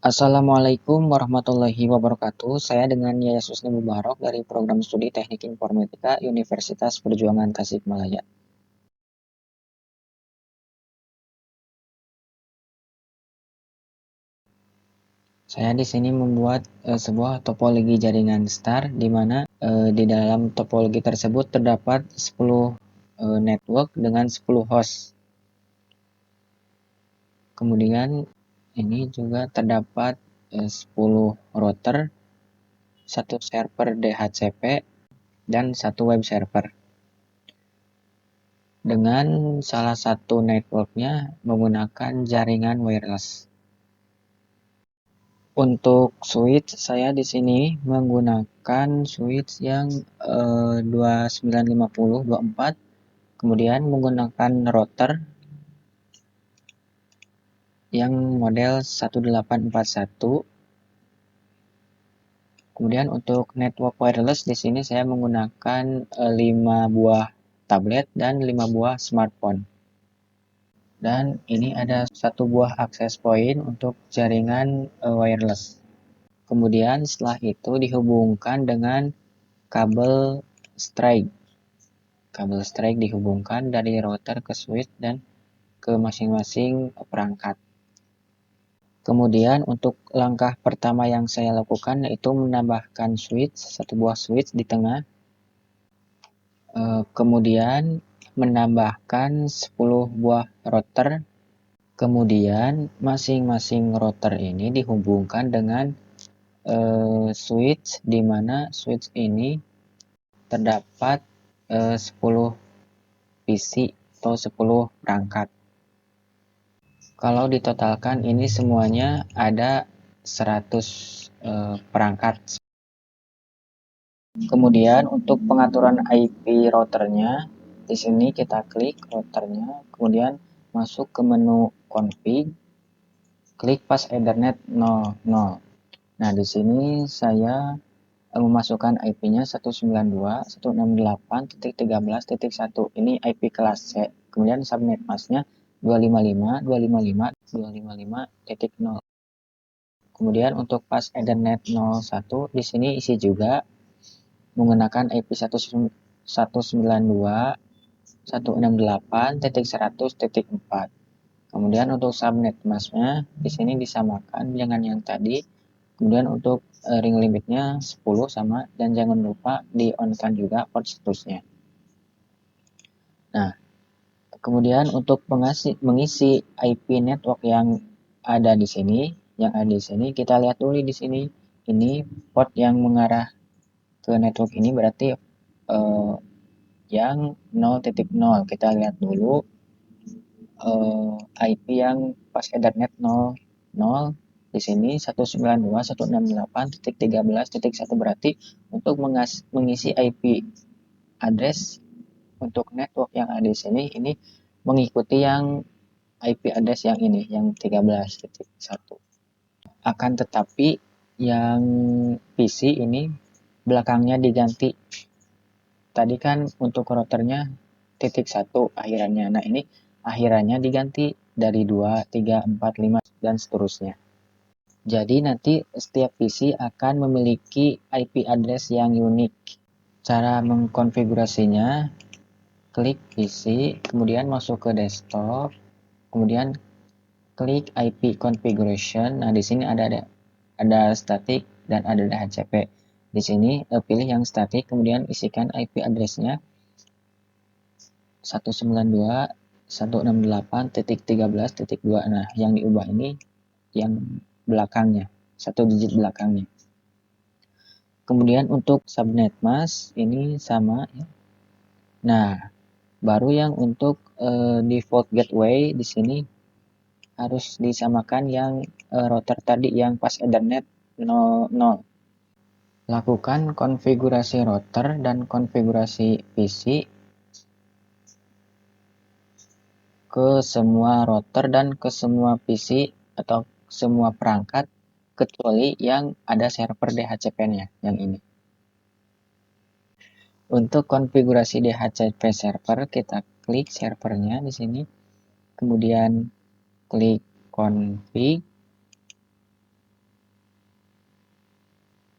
Assalamualaikum warahmatullahi wabarakatuh. Saya dengan Yaya Susni Mubarok dari Program Studi Teknik Informatika Universitas Perjuangan Tasikmalaya. Saya di sini membuat sebuah topologi jaringan star, di mana di dalam topologi tersebut terdapat 10 network dengan 10 host. Kemudian ini juga terdapat 10 router, 1 server DHCP, dan 1 web server. Dengan salah satu networknya menggunakan jaringan wireless. Untuk switch, saya di sini menggunakan switch yang 295024, kemudian menggunakan router yang model 1841. Kemudian untuk network wireless di sini saya menggunakan 5 buah tablet dan 5 buah smartphone. Dan ini ada 1 buah access point untuk jaringan wireless. Kemudian setelah itu dihubungkan dengan kabel strike. Kabel strike dihubungkan dari router ke switch dan ke masing-masing perangkat. Kemudian untuk langkah pertama yang saya lakukan yaitu menambahkan switch, 1 buah switch di tengah. Kemudian menambahkan 10 buah router. Kemudian masing-masing router ini dihubungkan dengan switch, di mana switch ini terdapat 10 PC atau 10 perangkat. Kalau ditotalkan ini semuanya ada 100 perangkat. Kemudian untuk pengaturan IP routernya, di sini kita klik routernya, kemudian masuk ke menu config, klik pas Ethernet 00. Nah, di sini saya memasukkan IP-nya 192.168.13.1. Ini IP kelas C. Kemudian subnet masknya 255.255.255.0. Kemudian untuk pas Ethernet 01 di sini isi juga menggunakan IP 192.168.100.4. Kemudian untuk subnet masknya di sini disamakan dengan yang tadi. Kemudian untuk ring limitnya 10 sama, dan jangan lupa di on-kan juga port seterusnya. Nah, kemudian untuk mengisi IP network yang ada di sini, kita lihat dulu di sini. Ini port yang mengarah ke network ini berarti yang 0.0. Kita lihat dulu IP yang pas Ethernet 00 di sini 192.168.13.1. berarti untuk mengisi IP address untuk network yang ada di sini ini mengikuti yang IP address yang ini yang 13.1. Akan tetapi yang PC ini belakangnya diganti. Tadi kan untuk routernya titik 1 akhirannya. Nah, ini akhirannya diganti dari 2, 3, 4, 5 dan seterusnya. Jadi nanti setiap PC akan memiliki IP address yang unik. Cara mengkonfigurasinya, klik PC, kemudian masuk ke desktop, kemudian klik IP configuration. Nah, di sini ada static dan ada DHCP. Di sini pilih yang static, kemudian isikan IP address-nya 192.168.13.2. Nah, yang diubah ini yang belakangnya, 1 digit belakangnya. Kemudian untuk subnet mask ini sama ya. Nah, baru yang untuk default gateway di sini harus disamakan yang router tadi yang pas Ethernet 00. Lakukan konfigurasi router dan konfigurasi PC ke semua router dan ke semua PC atau semua perangkat kecuali yang ada server DHCP-nya yang ini. Untuk konfigurasi DHCP server, kita klik servernya di sini, kemudian klik config,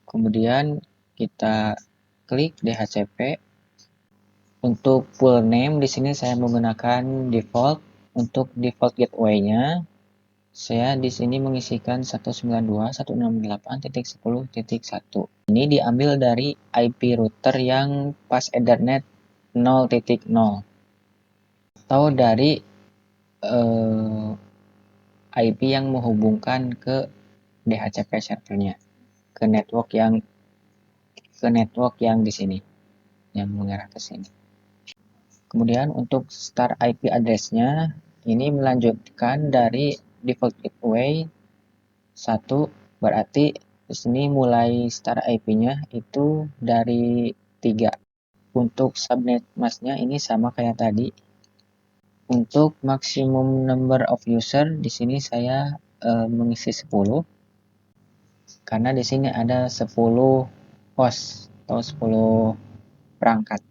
Kemudian kita klik DHCP. Untuk full name di sini saya menggunakan default. Untuk default gateway-nya saya di sini mengisikan 192.168.10.1. Ini diambil dari IP router yang pas Ethernet 0.0 atau dari IP yang menghubungkan ke DHCP servernya, ke network yang di sini, yang mengarah ke sini. Kemudian untuk start IP address-nya ini melanjutkan dari default gateway 1, berarti di sini mulai start IP-nya itu dari 3. Untuk subnet mask-nya ini sama kayak tadi. Untuk maximum number of user di sini saya mengisi 10 karena di sini ada 10 host atau 10 perangkat.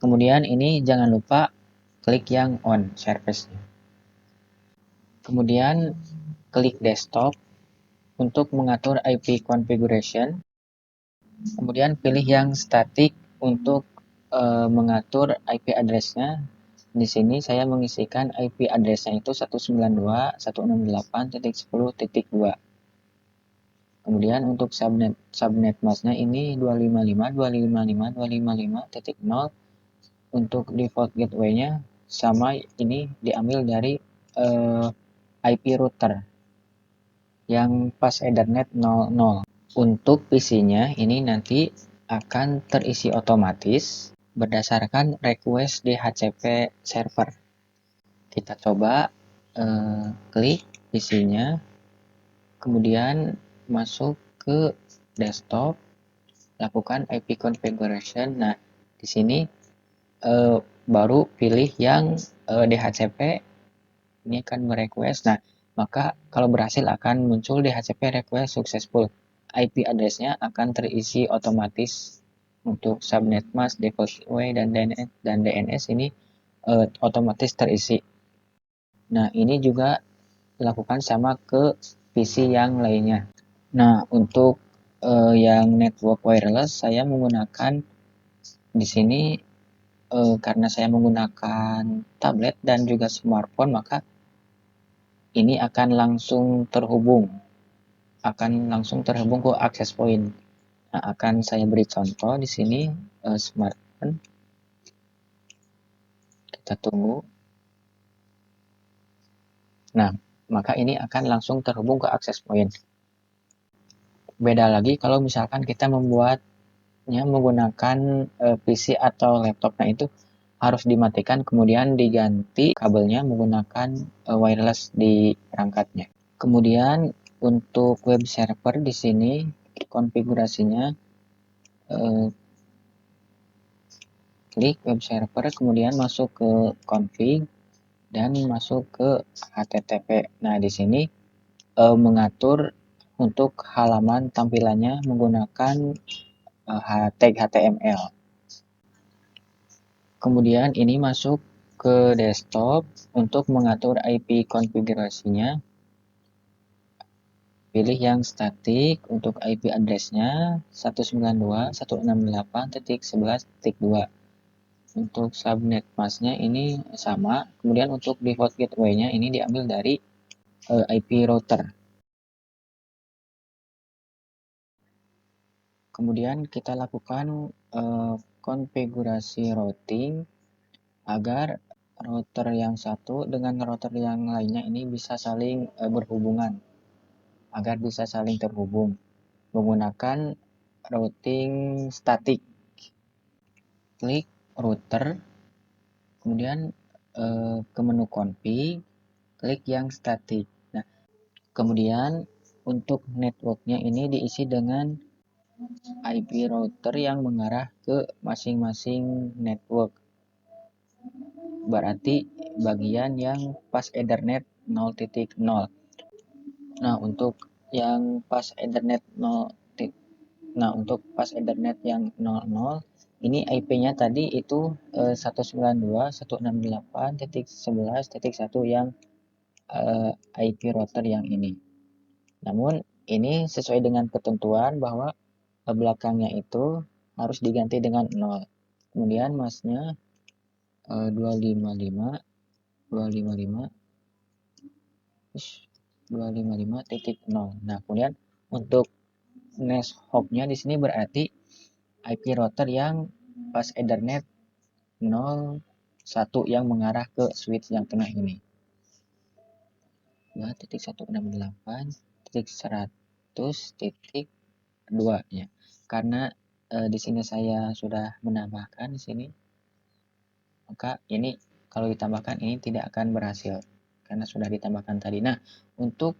Kemudian ini jangan lupa klik yang on service-nya. Kemudian klik desktop untuk mengatur IP configuration. Kemudian pilih yang static untuk mengatur IP address-nya. Di sini saya mengisikan IP address-nya itu 192.168.10.2. Kemudian untuk subnet mask-nya ini 255.255.255.0. Untuk default gateway-nya sama, ini diambil dari IP router yang pas Ethernet 00. Untuk PC-nya ini nanti akan terisi otomatis berdasarkan request DHCP server. Kita coba klik PC-nya, kemudian masuk ke desktop, lakukan IP configuration. Nah, di sini baru pilih yang DHCP, ini akan merequest. Nah, maka kalau berhasil akan muncul DHCP request successful. IP address-nya akan terisi otomatis. Untuk subnet mask, default gateway, dan DNS ini otomatis terisi. Nah, ini juga lakukan sama ke PC yang lainnya. Nah, untuk yang network wireless saya menggunakan di sini karena saya menggunakan tablet dan juga smartphone, maka ini akan langsung terhubung ke access point. Nah, akan saya beri contoh di sini smartphone. Kita tunggu. Nah, maka ini akan langsung terhubung ke access point. Beda lagi kalau misalkan kita membuatnya menggunakan PC atau laptop. Nah, itu harus dimatikan kemudian diganti kabelnya menggunakan wireless di perangkatnya. Kemudian untuk web server di sini konfigurasinya klik web server, kemudian masuk ke config dan masuk ke HTTP. Nah, di sini mengatur untuk halaman tampilannya menggunakan tag HTML. Kemudian ini masuk ke desktop untuk mengatur IP konfigurasinya. Pilih yang static untuk IP address-nya 192.168.11.2. Untuk subnet mask-nya ini sama. Kemudian untuk default gateway-nya ini diambil dari IP router. Kemudian kita lakukan konfigurasi routing agar router yang satu dengan router yang lainnya ini bisa saling berhubungan, agar bisa saling terhubung menggunakan routing static. Klik router, kemudian ke menu config, klik yang static. Nah, kemudian untuk networknya ini diisi dengan IP router yang mengarah ke masing-masing network. Berarti bagian yang pas Ethernet 0.0. Nah, untuk yang pas Ethernet 0. Nah, untuk pas Ethernet yang 00 ini IP-nya tadi itu 192.168.11.1 yang IP router yang ini. Namun ini sesuai dengan ketentuan bahwa belakangnya itu harus diganti dengan 0. Kemudian masnya 255 255 255.0. Nah, kemudian untuk NAS hop-nya di sini berarti IP router yang pas Ethernet 01 yang mengarah ke switch yang tengah ini. 2.168.100.2 ya. Karena di sini saya sudah menambahkan di sini, maka ini kalau ditambahkan ini tidak akan berhasil karena sudah ditambahkan tadi. Nah, untuk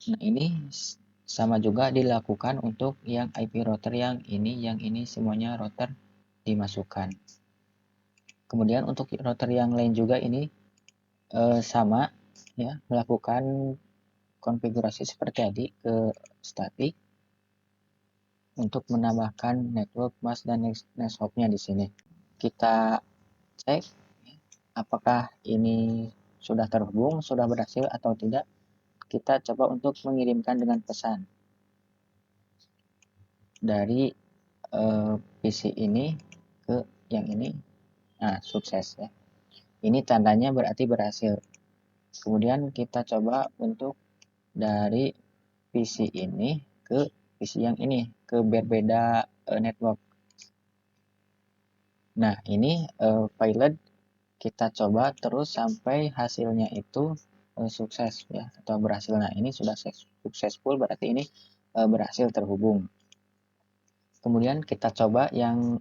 nah ini sama juga dilakukan untuk yang IP router yang ini semuanya router dimasukkan. Kemudian untuk router yang lain juga ini sama ya, melakukan konfigurasi seperti tadi ke static untuk menambahkan network mask dan NAS hop-nya di sini. Kita cek apakah ini sudah terhubung, sudah berhasil atau tidak. Kita coba untuk mengirimkan dengan pesan dari PC ini ke yang ini. Nah, sukses ya. Ini tandanya berarti berhasil. Kemudian kita coba untuk dari PC ini ke PC yang ini, ke berbeda network. Nah, ini pilot kita coba terus sampai hasilnya itu sukses ya atau berhasil. Nah, ini sudah successful berarti ini berhasil terhubung. Kemudian kita coba yang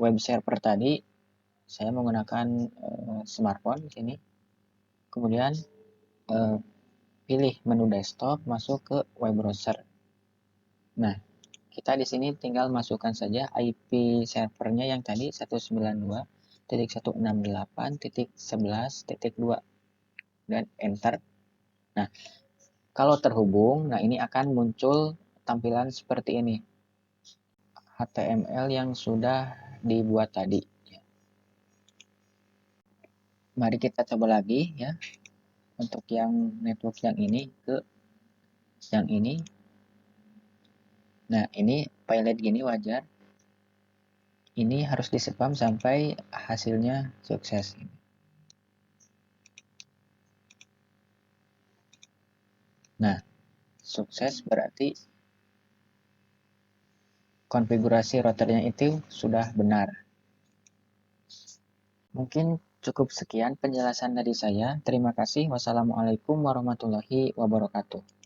web server tadi, saya menggunakan smartphone di sini. Kemudian pilih menu desktop, masuk ke web browser. Nah, kita di sini tinggal masukkan saja IP servernya yang tadi 192.168.11.2 dan enter. Nah, kalau terhubung, nah ini akan muncul tampilan seperti ini. HTML yang sudah dibuat tadi. Mari kita coba lagi ya. Untuk yang network yang ini ke yang ini. Nah, ini pilot gini wajar. Ini harus di-spam sampai hasilnya sukses. Nah, sukses berarti konfigurasi routernya itu sudah benar. Mungkin cukup sekian penjelasan dari saya. Terima kasih. Wassalamualaikum warahmatullahi wabarakatuh.